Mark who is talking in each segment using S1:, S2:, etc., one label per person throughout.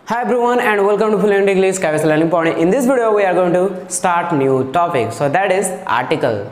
S1: Hi everyone and welcome to Fluent English Kavis Learning Point. In this video we are going to start new topic. So that is article,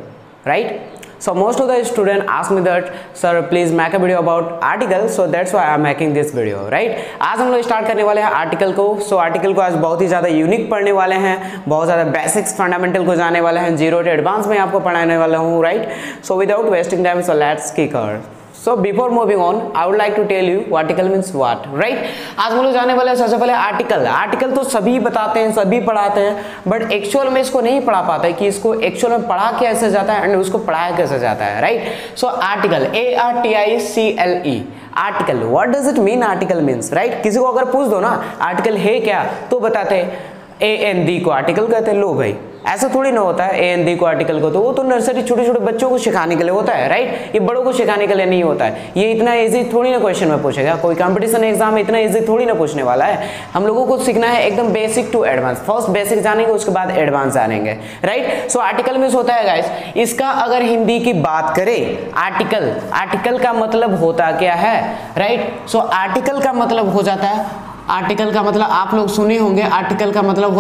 S1: right? So most of the student ask me that sir please make a video about article. So that's why I am making this video, right? आज हम लोग start करने वाले हैं article को. सो article को आज बहुत ही ज़्यादा यूनिक पढ़ने वाले हैं, बहुत ज़्यादा बेसिक्स फंडामेंटल को जाने वाले हैं, जीरो टू एडवांस में आपको पढ़ाने वाला हूँ, right? So without wasting time so let's kick on. So before moving on, I would like to tell you article means what, right? आज हम लोग जाने वाले हैं सबसे पहले आर्टिकल. आर्टिकल तो सभी बताते हैं, सभी पढ़ाते हैं, बट एक्चुअल में इसको नहीं पढ़ा पाते कि इसको एक्चुअल में पढ़ा कैसे जाता है एंड उसको पढ़ाया कैसे जाता है, right? So article ARTICLE article, what does it mean? Article means, right? किसी को अगर पूछ दो ना आर्टिकल है क्या, तो बताते हैं AND को आर्टिकल कहते हैं. लो भाई, ऐसा थोड़ी ना होता है AND को आर्टिकल को, तो वो तो नर्सरी छोटे छोटे बच्चों को सिखाने के लिए होता है, राइट? ये बड़ों को सिखाने के लिए नहीं होता है. ये इतना इजी थोड़ी ना क्वेश्चन में पूछेगा, कोई कंपटीशन एग्जाम इतना इजी थोड़ी ना पूछने वाला है. हम लोगों को सीखना है एकदम basic to advance. First basic जानेंगे, उसके बाद एडवांस जानेंगे, राइट? सो आर्टिकल मीन्स होता है गाइस, इसका अगर हिंदी की बात करें, आर्टिकल का मतलब होता क्या है, राइट? सो आर्टिकल का मतलब हो जाता है, आर्टिकल का मतलब आप लोग सुने होंगे, आर्टिकल का मतलब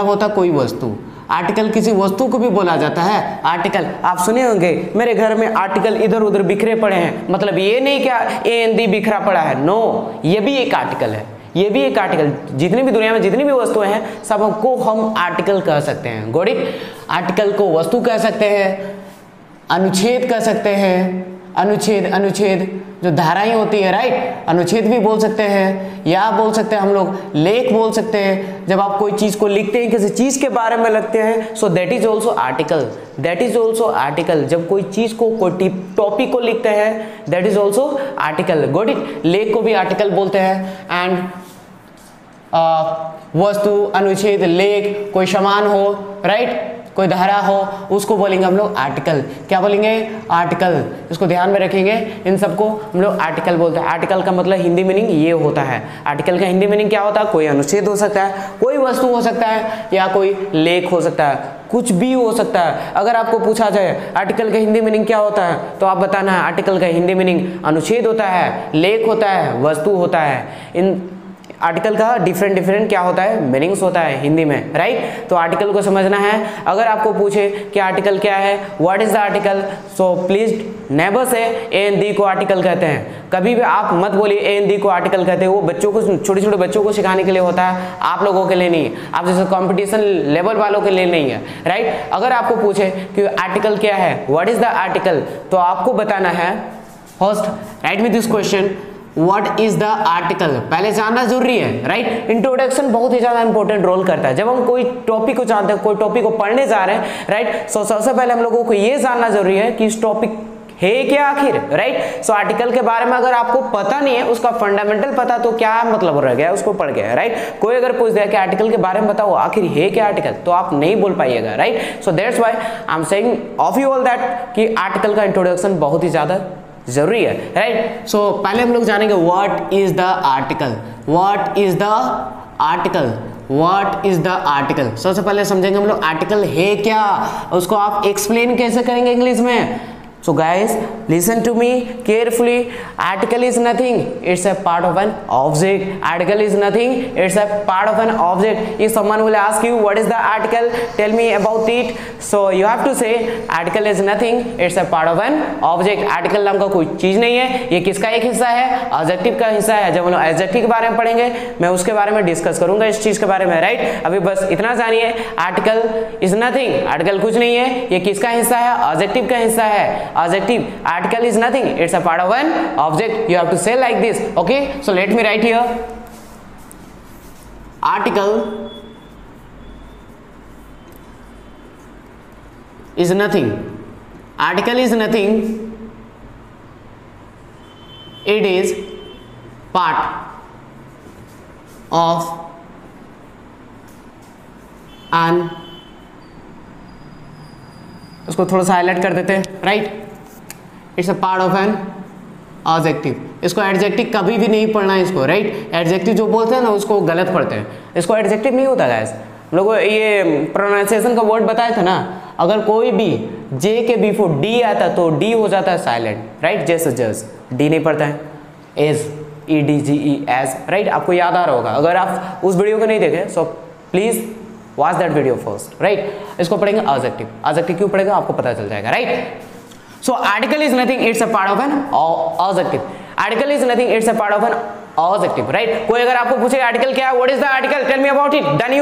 S1: होता है कोई वस्तु. आर्टिकल किसी वस्तु को भी बोला जाता है. आर्टिकल आप सुने होंगे, मेरे घर में आर्टिकल इधर उधर बिखरे पड़े हैं, मतलब ये नहीं क्या AND बिखरा पड़ा है, नो, ये भी एक आर्टिकल है, ये भी एक आर्टिकल. जितनी भी दुनिया में जितनी भी वस्तुएं हैं सबको हम आर्टिकल कह सकते हैं. Got it? आर्टिकल को वस्तु कह सकते हैं, अनुच्छेद कह सकते हैं, अनुच्छेद जो धाराएं होती है, राइट? अनुच्छेद भी बोल सकते हैं, या बोल सकते हैं हम लोग लेख बोल सकते हैं. जब आप कोई चीज को लिखते हैं, किसी चीज के बारे में लिखते हैं, सो दैट इज ऑल्सो आर्टिकल. जब कोई चीज को, कोई टॉपिक को लिखते हैं, that is also article. Got it? लेख को भी आर्टिकल बोलते हैं. एंड वस्तु, अनुच्छेद, लेख, कोई सामान हो, राइट, कोई धारा हो, उसको बोलेंगे हम लोग आर्टिकल. क्या बोलेंगे? आर्टिकल. इसको ध्यान में रखेंगे, इन सबको हम लोग आर्टिकल बोलते हैं. आर्टिकल का मतलब हिंदी मीनिंग ये होता है. आर्टिकल का हिंदी मीनिंग क्या होता है? कोई अनुच्छेद हो सकता है, कोई वस्तु हो सकता है, या कोई लेख हो सकता है, कुछ भी हो सकता है. अगर आपको पूछा जाए आर्टिकल का हिंदी मीनिंग क्या होता है, तो आप बताना है आर्टिकल का हिंदी मीनिंग अनुच्छेद होता है, लेख होता है, वस्तु होता है. इन आर्टिकल का डिफरेंट क्या होता है, मीनिंग्स होता है हिंदी में, राइट? तो आर्टिकल को समझना है. अगर आपको पूछे कि आर्टिकल क्या है, what is the article, so please never say AND को आर्टिकल कहते हैं. कभी भी आप मत बोलिए AND को आर्टिकल कहते हैं. वो बच्चों को, छोटे छोटे बच्चों को सिखाने के लिए होता है, आप लोगों के लिए नहीं. आप जैसे कंपटीशन लेवल वालों के लिए नहीं है, राइट? अगर आपको पूछे कि आर्टिकल क्या है, व्हाट इज द आर्टिकल, तो आपको बताना है, first right me this question, what is the article. पहले जानना जरूरी है, राइट? इंट्रोडक्शन बहुत ही ज्यादा इंपॉर्टेंट रोल करता है. जब हम कोई टॉपिक को जानते हैं, कोई टॉपिक को पढ़ने जा रहे हैं, राइट? सो सबसे पहले हम लोगों को ये जानना जरूरी है कि इस टॉपिक है क्या आखिर, राइट? सो आर्टिकल के बारे में अगर आपको पता नहीं है, उसका फंडामेंटल पता, तो क्या मतलब रह गया, उसको पढ़ गया, राइट? कोई अगर पूछ दिया कि आर्टिकल के बारे में बताओ, आखिर है क्या आर्टिकल, तो आप नहीं बोल पाइएगा, right? So that's why I am saying of you all that कि आर्टिकल का इंट्रोडक्शन बहुत ही ज्यादा जरूरी है, राइट? सो पहले हम लोग जानेंगे what is the article. What is the article, what is the article. सबसे पहले समझेंगे हम लोग आर्टिकल है क्या, उसको आप एक्सप्लेन कैसे करेंगे इंग्लिश में. So guys, listen to me carefully. Article is nothing, it's a part of an object. Article is nothing, it's a part of an object. If someone will ask you what is the article, tell me about it, so you have to say article is nothing, it's a part of an object. Article नाम का कोई चीज नहीं है, ये किसका एक हिस्सा है? एडजेक्टिव का हिस्सा है. जब हम लोग एडजेक्टिव के बारे में पढ़ेंगे, मैं उसके बारे में डिस्कस करूंगा, इस चीज के बारे में, राइट? अभी बस इतना जानिए, आर्टिकल इज नथिंग, आर्टिकल कुछ नहीं है, ये किसका हिस्सा है? एडजेक्टिव का हिस्सा है. Adjective, article is nothing, it's a part of an object. You have to say like this, okay? So let me write here, article is nothing, article is nothing, it is part of an, उसको थोड़ा सा highlight कर देते हैं, right? It's a part of an adjective. इसको adjective कभी भी नहीं पढ़ना है इसको, राइट? एडजेक्टिव जो बोलते हैं ना, उसको गलत पढ़ते हैं. इसको एडजेक्टिव नहीं होता गाइस. हम लोगों ये प्रोनाउंसिएशन का वर्ड बताया था ना, अगर कोई भी जे के बिफोर डी आता तो डी हो जाता है साइलेंट, राइट? जैसे जज डी नहीं पढ़ता है, एज EDGE as, राइट? आपको याद आ रहा होगा, अगर आप उस वीडियो को नहीं देखे so please watch that video first, right? इसको पढ़ेंगे एडजेक्टिव। एडजेक्टिव क्यों पढ़ेगा आपको पता चल जाएगा, right? So article is nothing, it's a part of an adjective. Article is nothing, it's a part of an adjective, right? कोई अगर आपको पूछे आर्टिकल क्या है, what is the article, tell me about it, then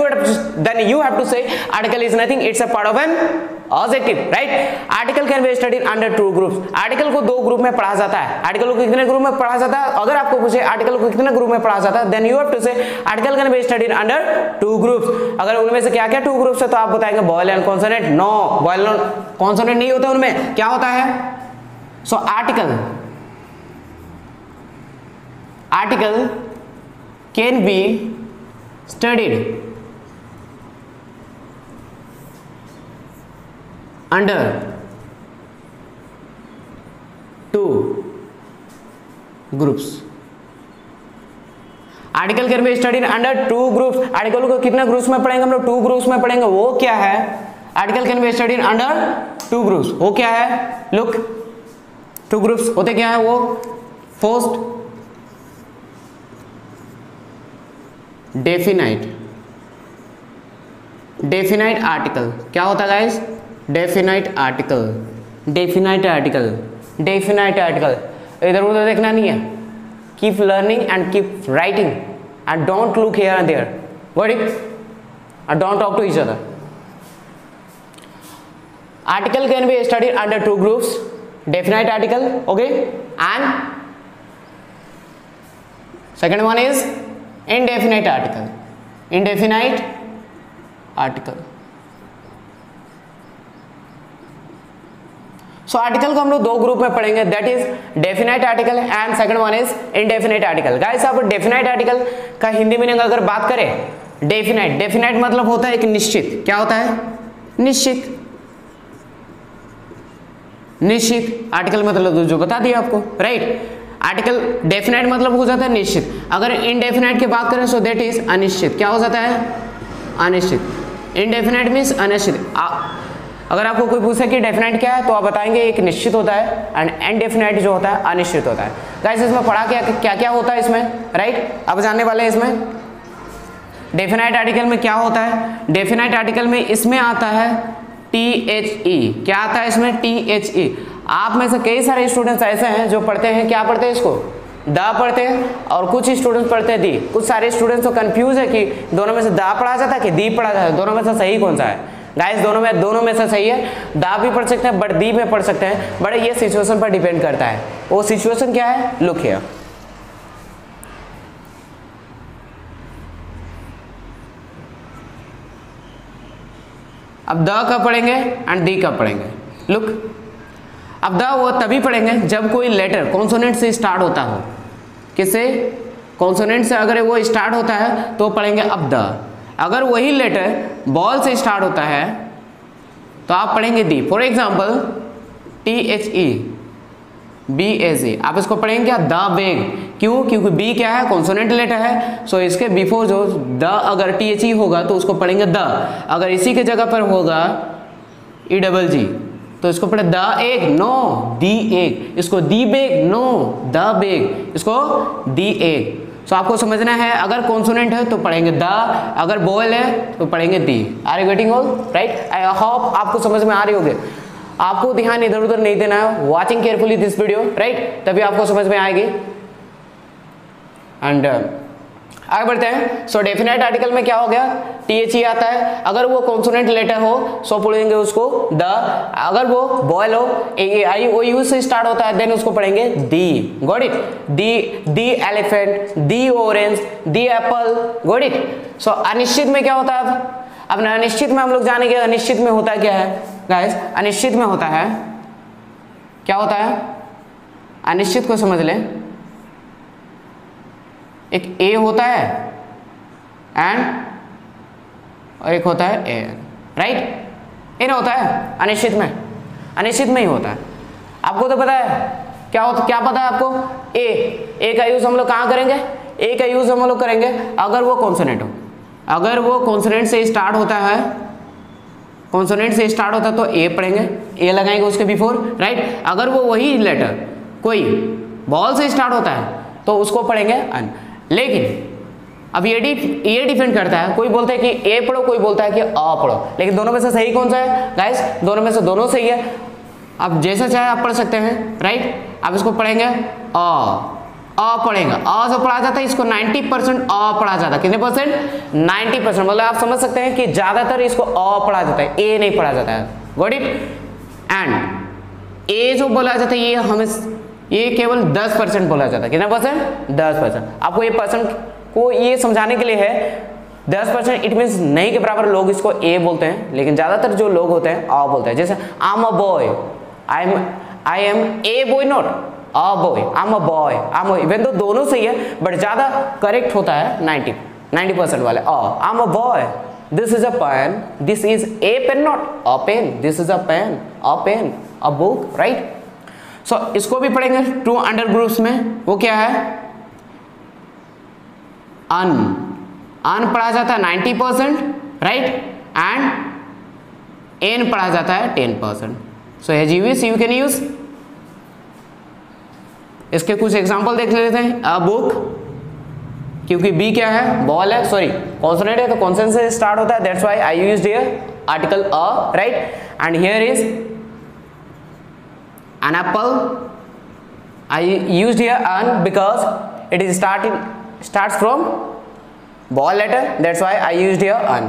S1: you have to say article is nothing, it's a part of an adjective, right? Article can be studied under two groups. Article को दो group में पढ़ा जाता है। Article को कितने group में पढ़ा जाता है? अगर आपको पूछे आर्टिकल को कितने ग्रुप में पढ़ा जाता है, then you have to say article can be studied under two groups. अगर उनमें से क्या क्या टू ग्रुप्स है तो आप बताएंगे vowel and consonant. No, vowel and consonant नहीं होता उनमें, क्या होता है? So article can be studied under two groups। Article can be studied under two groups. Article को कितने ग्रुप्स में पढ़ेंगे हम लोग? टू ग्रुप्स में पढ़ेंगे। वो क्या है? Article can be studied under two groups. वो क्या है? लुक, टू ग्रुप्स होते क्या है? वो फर्स्ट डेफिनाइट आर्टिकल। क्या होता है गाइस? Definite article. इधर उधर देखना नहीं है। Keep learning and keep writing and don't look here and there, got it? And don't talk to each other. Article can be studied under two groups, definite article, okay, and second one is indefinite article। So article को हम लोग दो group में पढ़ेंगे, that is definite article and second one is indefinite article. Guys आप definite article का Hindi meaning अगर बात करें, डेफिनाइट मतलब होता है एक निश्चित। क्या होता है? निश्चित। आर्टिकल मतलब जो बता दिया आपको, राइट? आर्टिकल डेफिनाइट मतलब हो जाता है निश्चित। अगर इनडेफिनाइट की बात करें सो दैट इज अनिश्चित। क्या हो जाता है? अनिश्चित। इनडेफिनाइट मीन्स अनिश्चित। अगर आपको कोई पूछे कि डेफिनाइट क्या है तो आप बताएंगे एक निश्चित होता है, एंड इनडेफिनाइट जो होता है अनिश्चित होता है। गाइस इसमें पढ़ा क्या क्या होता है इसमें, राइट? अब जानने वाले हैं इसमें डेफिनाइट आर्टिकल में क्या होता है। डेफिनाइट आर्टिकल में इसमें आता है THE। क्या आता है इसमें? THE। आप में से कई सारे स्टूडेंट्स ऐसे हैं जो पढ़ते हैं, क्या पढ़ते हैं? इसको द पढ़ते हैं, और कुछ स्टूडेंट्स पढ़ते हैं दी। कुछ सारे स्टूडेंट्स तो कंफ्यूज है कि दोनों में से दा पढ़ा जाता है कि दी पढ़ा जाता है, दोनों में से सही कौन सा है? गाइस दोनों में से सही है। दा भी पढ़ सकते हैं बट दी में पढ़ सकते हैं, बट ये सिचुएशन पर डिपेंड करता है। वो सिचुएशन क्या है? Look here. अब द कब पढ़ेंगे एंड दी कब पढ़ेंगे? लुक, अब द वो तभी पढ़ेंगे जब कोई लेटर कॉन्सोनेंट से स्टार्ट होता हो। किससे? कॉन्सोनेंट से अगर वो स्टार्ट होता है तो पढ़ेंगे अब द। अगर वही लेटर बॉल से स्टार्ट होता है तो आप पढ़ेंगे the. For example THE BAZ, आप इसको पढ़ेंगे क्या? The bag. क्यों? क्योंकि बी क्या है? कॉन्सोनेंट लेटर है। सो इसके बिफोर जो द अगर THE होगा तो उसको पढ़ेंगे द। अगर इसी के जगह पर होगा EGG तो इसको पढ़े the egg, know the egg. इसको दी बेग, नो द बेग। इसको दी एग। सो आपको समझना है, अगर कॉन्सोनेंट है तो पढ़ेंगे द, अगर वोवेल है तो पढ़ेंगे the. Are you getting all? Right? I hope आपको समझ में आ रही होगी। आपको ध्यान इधर उधर नहीं देना है, watching carefully this video, right? तभी आपको समझ में आएगी। एंड आगे बढ़ते हैं। सो डेफिनाइट आर्टिकल में क्या हो गया? THE आता है। अगर वो कॉन्सोनेंट लेटर हो सो पढ़ेंगे उसको द। अगर वो वॉवेल हो AEIOU से स्टार्ट होता है देन उसको पढ़ेंगे the. Got it? The elephant, the orange, the apple. Got it? So अनिश्चित में क्या होता है? अब अनिश्चित में हम लोग जानेंगे अनिश्चित में होता क्या है गाइस। अनिश्चित में होता है, क्या होता है? अनिश्चित को समझ लें, एक ए होता है एंड और एक होता है ए, राइट? ए ना होता है अनिश्चित में, अनिश्चित में ही होता है। आपको तो पता है क्या होता, क्या पता है आपको? ए का यूज हम लोग कहाँ करेंगे? ए का यूज हम लोग करेंगे अगर वो कॉन्सोनेंट हो। अगर वो कॉन्सोनेंट से स्टार्ट होता है, कॉन्सोनेंट से स्टार्ट होता है तो ए पढ़ेंगे, ए लगाएंगे उसके बिफोर, राइट? अगर वो वही लेटर कोई बॉल से स्टार्ट होता है तो उसको पढ़ेंगे अन। लेकिन अब ये डिफेंड करता है, कोई बोलता है कि ए पढ़ो, कोई बोलता है कि अ पढ़ो, लेकिन दोनों में से सही कौन सा है गाइस? दोनों में से दोनों सही है। अब जैसा चाहे आप पढ़ सकते हैं, राइट। अब इसको पढ़ेंगे अ पढ़ेंगे, अ से पढ़ा जाता है इसको 90% अ पढ़ा जाता है। कितने परसेंट? 90%। मतलब आप समझ सकते हैं कि ज्यादातर इसको अ पढ़ा जाता है, ए नहीं पढ़ा जाता है। Got it? एंड ए जो बोला जाता है ये हमें ये केवल 10% बोला जाता है। कितना परसेंट? 10%। आपको ये परसेंट को ये समझाने के लिए है 10%, इट मीन्स नहीं के बराबर लोग इसको ए बोलते हैं, लेकिन ज्यादातर जो लोग होते हैं अ बोलते हैं। जैसे I am a boy, I am a boy, not a boy, I am a boy, I am, even तो दोनों सही है, बट ज्यादा करेक्ट होता है 90% वाले I am a boy, this is a pen, this is a pen, not a pen, this is a pen, a book, right. So इसको भी पढ़ेंगे 2 अंडर ग्रुप्स में। वो क्या है? अन पढ़ा जाता है 90%, राइट, एंड एन पढ़ा जाता है 10%। So as you wish you can use. इसके कुछ एग्जांपल देख लेते हैं। अ बुक, क्योंकि बी क्या है? बॉल है, सॉरी कॉन्सोनेंट है तो कॉन्सोनेंट से स्टार्ट होता है, that's why I used here article a, right. And here is an apple, I used here an because it is starts from ball letter, that's why I used here an।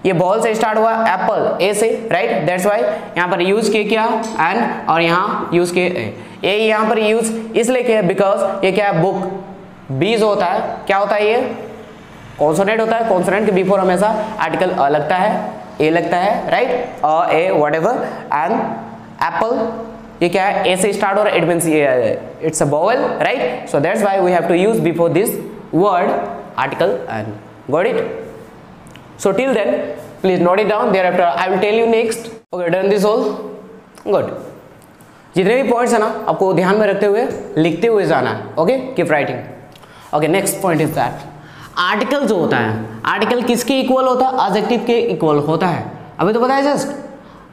S1: ये ball से start हुआ, Apple ए से, right, that's why यहाँ पर use किए क्या? N, और यहाँ यूज किए ए यहाँ पर यूज इसलिए किया बिकॉज ये क्या है? बुक। बी जो होता है क्या होता है? ये कॉन्सोनेंट होता है, कॉन्सोनेंट के बिफोर हमेशा आर्टिकल अ लगता है, ए लगता है, right, a a whatever. And apple ये क्या है? ए से स्टार्ट हो रहा है, it means it's a vowel, right. So that's why we have to use before this word article an. Got it? So till then please note it down, thereafter I will tell you next. Okay, done this all? Good. जितने भी points है ना आपको ध्यान में रखते हुए लिखते हुए जाना है। Okay, keep writing. Okay, next point is that article जो होता है, आर्टिकल किसके इक्वल होता है? एडजेक्टिव के इक्वल होता है। अभी तो बताया जस्ट,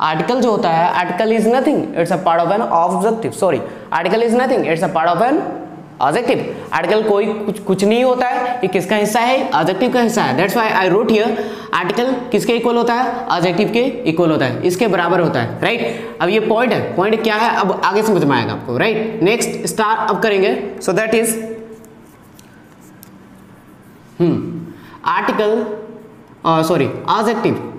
S1: आर्टिकल जो होता है, article is nothing, it's a part of an objective, sorry article is nothing, it's a part of an adjective. Article कोई कुछ नहीं होता है, ये किसका हिस्सा है? एडजेक्टिव का हिस्सा है। That's why I wrote here article किसके इक्वल होता है? एडजेक्टिव के इक्वल होता है, इसके बराबर होता है, राइट। अब ये पॉइंट है, पॉइंट क्या है अब आगे समझ में आएगा आपको, राइट। नेक्स्ट स्टार अब करेंगे, सो that is article, sorry adjective.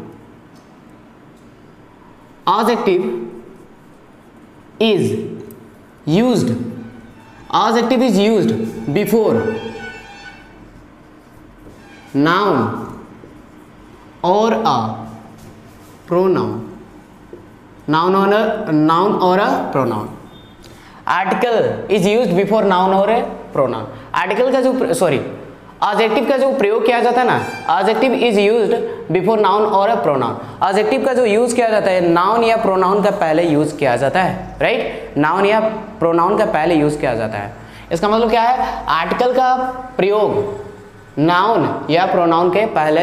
S1: Adjective is used before noun or a pronoun, noun or a pronoun। Article is used before noun और ए प्रोनाउन। आर्टिकल का जो सॉरी एडजेक्टिव का जो प्रयोग किया जाता है ना, adjective is used before noun और अ प्रोनाउन। एडजेक्टिव का जो यूज किया जाता है नाउन या प्रोनाउन का पहले यूज किया जाता है, राइट। नाउन या प्रोनाउन का पहले यूज किया जाता है। इसका मतलब क्या है? आर्टिकल का प्रयोग नाउन या प्रोनाउन के पहले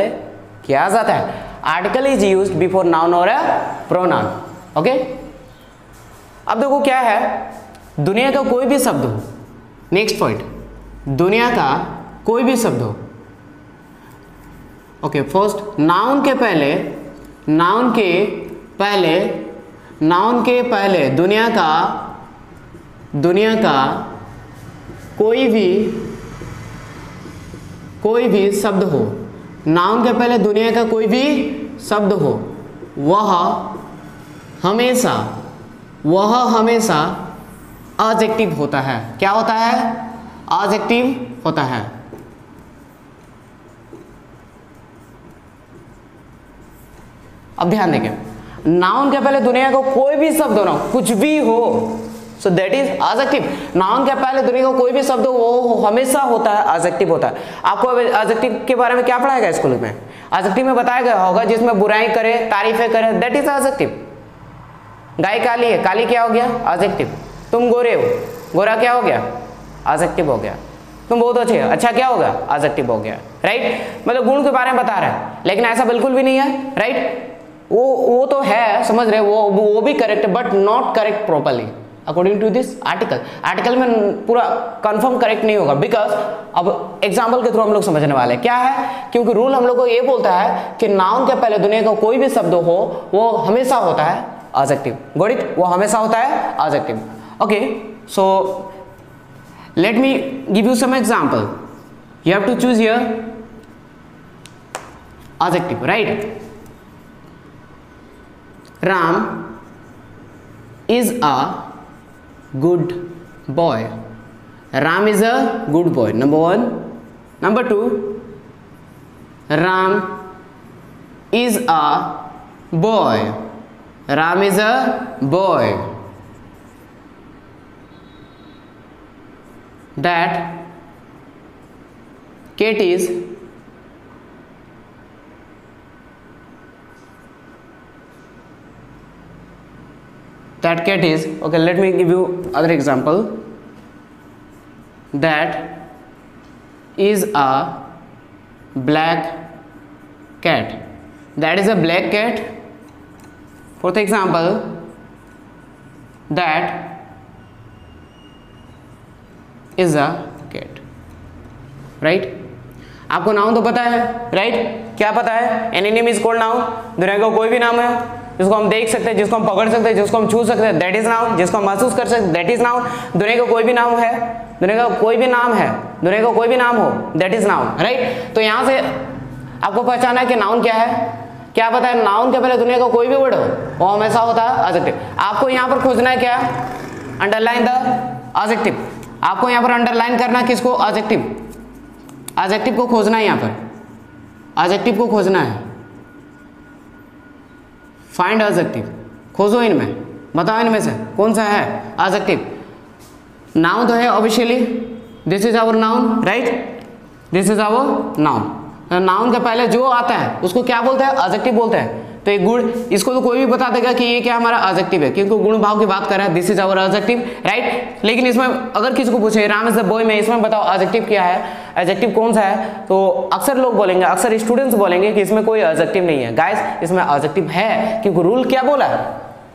S1: किया जाता है। Article is used before noun और अ प्रोनाउन। ओके, अब देखो क्या है, दुनिया का कोई भी शब्द हो, नेक्स्ट पॉइंट, दुनिया का कोई भी शब्द हो। ओके, फर्स्ट नाउन के पहले दुनिया का कोई भी शब्द हो, नाउन के पहले दुनिया का कोई भी शब्द हो, वह हमेशा एडजेक्टिव होता है। क्या होता है? एडजेक्टिव होता है। अब ध्यान देंगे, नाउन के पहले दुनिया का कोई भी शब्द हो ना, कुछ भी हो, सो दैट इज एडजेक्टिव। नाउन के पहले दुनिया का कोई भी शब्द हो वो हमेशा होता है, एडजेक्टिव होता है। आपको एडजेक्टिव के बारे में क्या पढ़ाया गया स्कूल में? एडजेक्टिव में बताया गया होगा जिसमें बुराई करे, तारीफें करे, दैट इज एडजेक्टिव। गाय काली है, काली क्या हो गया? एडजेक्टिव। तुम गोरे हो, गोरा क्या हो गया? एडजेक्टिव हो गया। तुम बहुत अच्छे हो, अच्छा क्या होगा? एडजेक्टिव हो गया, राइट। मतलब गुण के बारे में बता रहा है, लेकिन ऐसा बिल्कुल भी नहीं है, राइट। वो तो है, समझ रहे, वो भी करेक्ट है, but not correct properly. According to this article. Article में पूरा कंफर्म करेक्ट नहीं होगा, बिकॉज अब एग्जाम्पल के थ्रू हम लोग समझने वाले हैं क्या है, क्योंकि रूल हम लोग को ये बोलता है कि नाउन के पहले दुनिया का कोई भी शब्द हो वो हमेशा होता है एडजेक्टिव। Got it? वो हमेशा होता है adjective. Okay, so let me give you some example. You have to choose here adjective, right? Ram is a good boy. Ram is a good boy. Number one. Number two. Ram is a boy. Ram is a boy. That cat is okay, let me give you other example. That is a black cat. That is a black cat. Fourth example, that is a cat. Right? आपको noun तो पता है, right? क्या पता है? Any name is called noun. दुनिया का कोई भी नाम है जिसको हम देख सकते हैं, जिसको हम पकड़ सकते हैं, जिसको हम छू सकते हैं, दैट इज नाउन। जिसको हम महसूस कर सकते हैं, दैट इज नाउन। दुनिया का कोई भी नाम है, दुनिया का कोई भी नाम है, दुनिया का कोई भी नाम हो, दैट इज नाउन, राइट? तो यहाँ से आपको पहचाना है कि नाउन क्या है। क्या पता है? नाउन के पहले दुनिया का कोई भी वर्ड हो वो हमेशा होता है एडजेक्टिव। आपको यहाँ पर खोजना है क्या? Underline the adjective. आपको यहाँ पर अंडरलाइन करना किसको? एडजेक्टिव। एडजेक्टिव को खोजना है, यहाँ पर एडजेक्टिव को खोजना है। फाइंड एडजेक्टिव, खोजो इनमें, बताओ इनमें से कौन सा है एडजेक्टिव। नाउन तो है obviously, this is our noun, right? This is our noun. Noun के पहले जो आता है उसको क्या बोलते हैं? एडजेक्टिव बोलते हैं। तो एक गुण, इसको तो कोई भी बता देगा कि ये क्या हमारा एडजेक्टिव है, क्योंकि गुण भाव की बात कर रहा है। This is our adjective, right? लेकिन इसमें अगर किसी को पूछे राम इज द बॉय में, इसमें बताओ एडजेक्टिव क्या है, एडजेक्टिव कौन सा है, तो अक्सर लोग बोलेंगे, अक्सर स्टूडेंट्स बोलेंगे कि इसमें कोई एडजेक्टिव नहीं है। गाइस, इसमें एडजेक्टिव है, क्योंकि रूल क्या बोला है,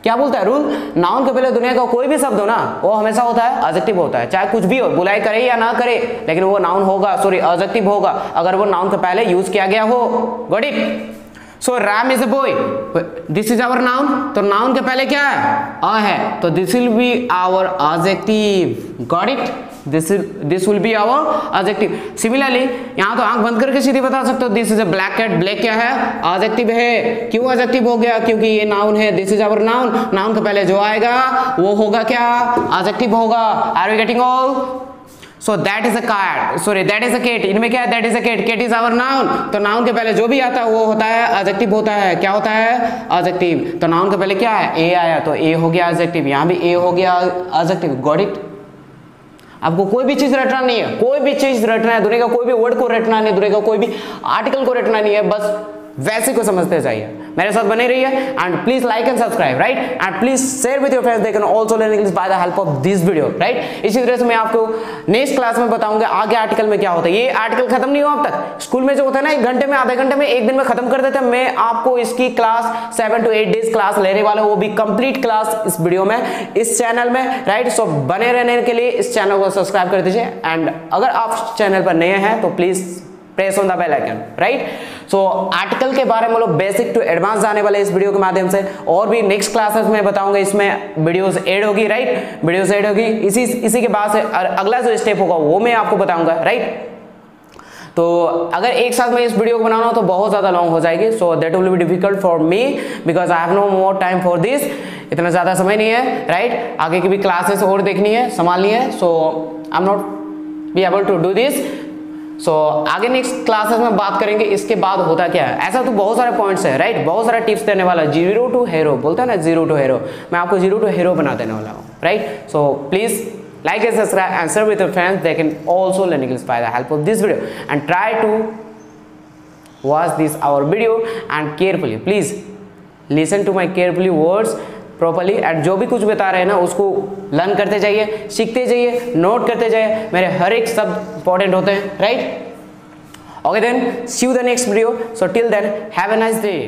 S1: क्या बोलता है रूल? नाउन के पहले दुनिया का कोई भी शब्द हो ना वो हमेशा होता है एडजेक्टिव होता है, चाहे कुछ भी हो, बुलाई करे या ना करे, लेकिन वो नाउन होगा, सॉरी एडजेक्टिव होगा अगर वो नाउन के पहले यूज किया गया हो। Got it? So Ram is a boy, this is our noun. तो नाउन के पहले क्या है? अ है, तो this will be our adjective. Got it? This will be our adjective. Similarly यहाँ तो आंख बंद करके सीधे बता सकते हो, this is a black cat. Black क्या है? एडजेक्टिव है। क्यों एडजेक्टिव हो गया? क्योंकि ये नाउन है, this is our noun. Noun के पहले जो आएगा वो होगा क्या? एडजेक्टिव होगा। Are we getting all? So that is a cat, sorry that is a cat। इनमें क्या है? That is a cat, cat is our noun. तो नाउन के पहले जो भी आता है वो होता है एडजेक्टिव होता है। क्या होता है? एडजेक्टिव। तो नाउन के पहले क्या है? ए आया, तो ए हो गया एडजेक्टिव। यहाँ भी ए हो गया एडजेक्टिव। Got it? आपको कोई भी चीज रटना नहीं है, कोई भी चीज रटना है, दुनिया का कोई भी वर्ड को रटना नहीं, दुनिया का कोई भी आर्टिकल को रटना नहीं है, बस वैसे को समझते जाइए। मेरे साथ बने रहिए and please like and subscribe, right? And please share with your friends, they can also learn English by the help of this video, right? इसी तरह से मैं आपको नेक्स्ट क्लास में बताऊंगा आगे आर्टिकल में क्या होता है। ये आर्टिकल खत्म नहीं हुआ अब तक। स्कूल में जो होता है ना, 1 घंटे में, आधे घंटे में, 1 दिन में खत्म कर देते हैं। मैं आपको इसकी क्लास 7 to 8 डेज क्लास लेने वाला हूं, वो भी कंप्लीट क्लास इस वीडियो में, इस चैनल में, राइट? सो बने रहने के लिए इस चैनल को सब्सक्राइब कर दीजिए एंड अगर आप चैनल पर नए हैं तो please press on the bell icon, right? So article के बारे में लोग बेसिक टू एडवांस जाने वाले इस वीडियो के माध्यम से, और भी नेक्स्ट क्लासेस में बताऊंगा, इसमें वीडियोस ऐड होगी, राइट? वीडियोस ऐड होगी, इसी के बाद से अगला जो स्टेप होगा वो मैं आपको बताऊंगा, राइट? तो अगर एक साथ में इस वीडियो को बनाना हो तो बहुत ज़्यादा लॉन्ग हो जाएगी, so that will be difficult for me because I have no more time for this. इतना ज़्यादा समय नहीं है, राइट? आगे की भी क्लासेस और देखनी है, संभालनी है, so I am not be able to do this. So आगे नेक्स्ट क्लासेस में बात करेंगे इसके बाद होता क्या है। ऐसा तो बहुत सारे पॉइंट्स है, राइट? बहुत सारे टिप्स देने वाला, 0 to hero बोलता है ना, 0 to hero, मैं आपको 0 to hero बना देने वाला हूँ, right? So please like and subscribe and share with your friends. They can also learn English by the help of this video and try to watch this our video and carefully, please listen to my carefully words properly and जो भी कुछ बता रहे हैं ना उसको learn करते जाइए, सीखते जाइए, नोट करते जाइए। मेरे हर एक शब्द इंपॉर्टेंट होते हैं, right? Okay then, see you the next video. So till then, have a nice day.